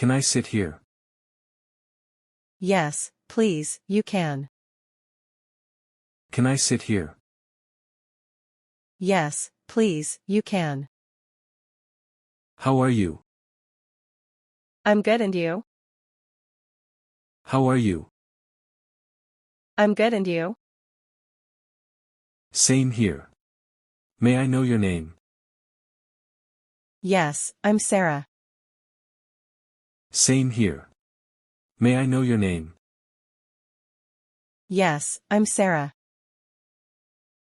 Can I sit here? Yes, please, you can. Can I sit here? Yes, please, you can. How are you? I'm good, and you? How are you? I'm good, and you? Same here. May I know your name? Yes, I'm Sarah. Same here. May I know your name? Yes, I'm Sarah.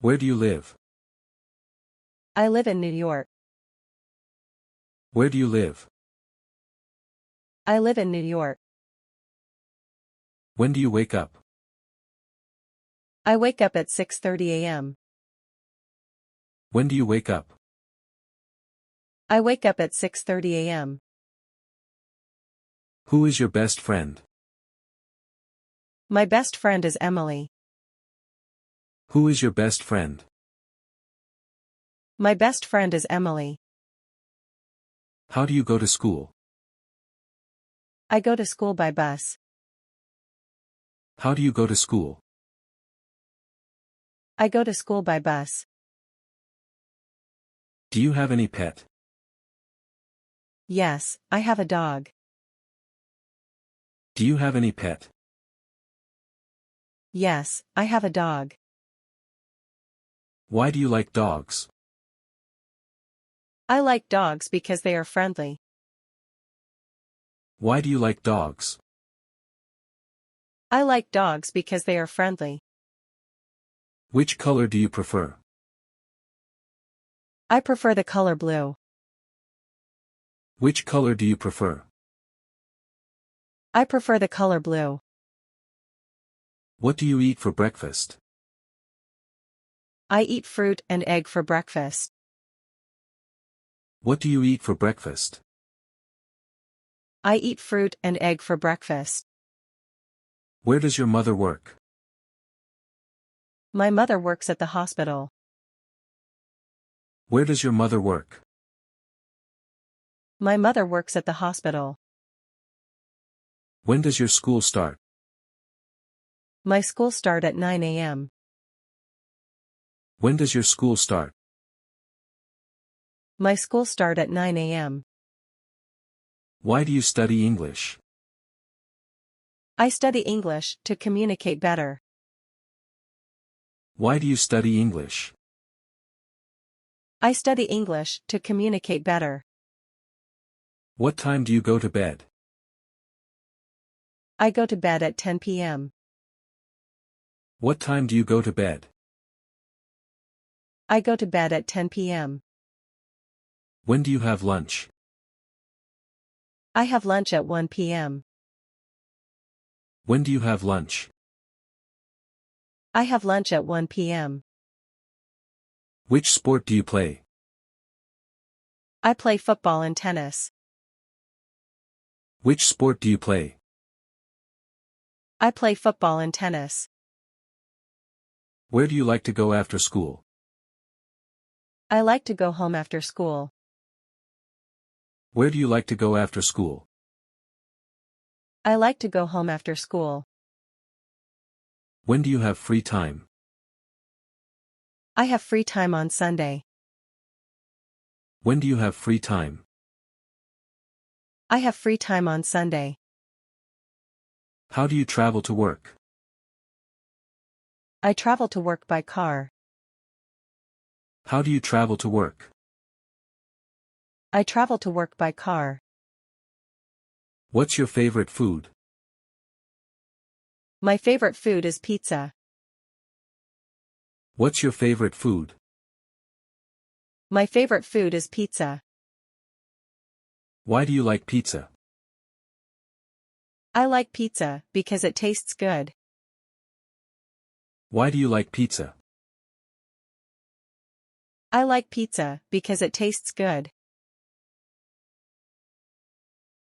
Where do you live? I live in New York. Where do you live? I live in New York. When do you wake up? I wake up at 6:30 a.m. When do you wake up? I wake up at 6:30 a.m. Who is your best friend? My best friend is Emily. Who is your best friend? My best friend is Emily. How do you go to school? I go to school by bus. How do you go to school? I go to school by bus. Do you have any pet? Yes, I have a dog. Do you have any pet? Yes, I have a dog. Why do you like dogs? I like dogs because they are friendly. Why do you like dogs? I like dogs because they are friendly. Which color do you prefer? I prefer the color blue. Which color do you prefer? I prefer the color blue. What do you eat for breakfast? I eat fruit and egg for breakfast. What do you eat for breakfast? I eat fruit and egg for breakfast. Where does your mother work? My mother works at the hospital. Where does your mother work? My mother works at the hospital. When does your school start? My school starts at 9 a.m. When does your school start? My school starts at 9 a.m. Why do you study English? I study English to communicate better. Why do you study English? I study English to communicate better. What time do you go to bed? I go to bed at 10 p.m. What time do you go to bed? I go to bed at 10 p.m. When do you have lunch? I have lunch at 1 p.m. When do you have lunch? I have lunch at 1 p.m. Which sport do you play? I play football and tennis. Which sport do you play? I play football and tennis. Where do you like to go after school? I like to go home after school. Where do you like to go after school? I like to go home after school. When do you have free time? I have free time on Sunday. When do you have free time? I have free time on Sunday. How do you travel to work? I travel to work by car. How do you travel to work? I travel to work by car. What's your favorite food? My favorite food is pizza. What's your favorite food? My favorite food is pizza. Why do you like pizza? I like pizza because it tastes good. Why do you like pizza? I like pizza because it tastes good.